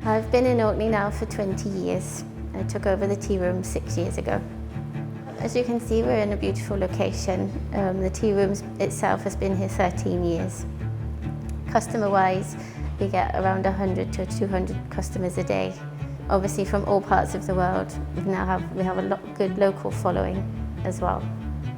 I've been in Orkney now for 20 years. I took over the tea room 6 years ago. As you can see, we're in a beautiful location. The tea room itself has been here 13 years. Customer-wise, we get around 100 to 200 customers a day. Obviously from all parts of the world. We have a good local following as well.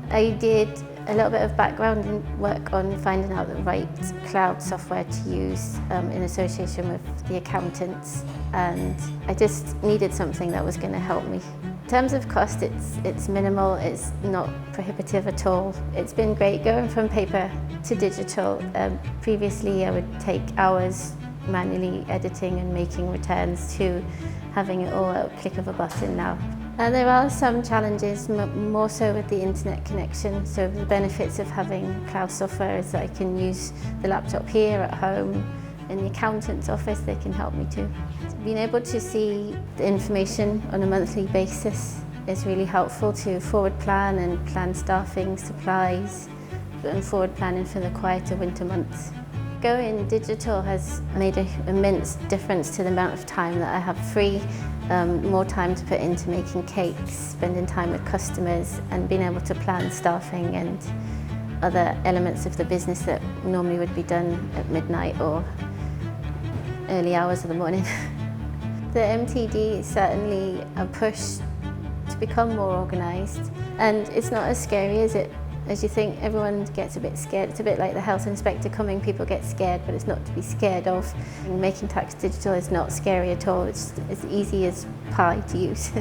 I did a little bit of background and work on finding out the right cloud software to use in association with the accountants, and I just needed something that was going to help me. In terms of cost, it's minimal, it's not prohibitive at all. It's been great going from paper to digital. Previously I would take hours manually editing and making returns to having it all at a click of a button now. There are some challenges, more so with the internet connection. So the benefits of having cloud software is that I can use the laptop here at home. In the accountant's office, they can help me too. Being able to see the information on a monthly basis is really helpful to forward plan and plan staffing, supplies, and forward planning for the quieter winter months. Going digital has made an immense difference to the amount of time that I have free, more time to put into making cakes, spending time with customers, and being able to plan staffing and other elements of the business that normally would be done at midnight or early hours of the morning. The MTD is certainly a push to become more organised, and it's not as scary as you think. Everyone gets a bit scared. It's a bit like the health inspector coming, people get scared, but it's not to be scared of. Making tax digital is not scary at all. It's as easy as pie to use.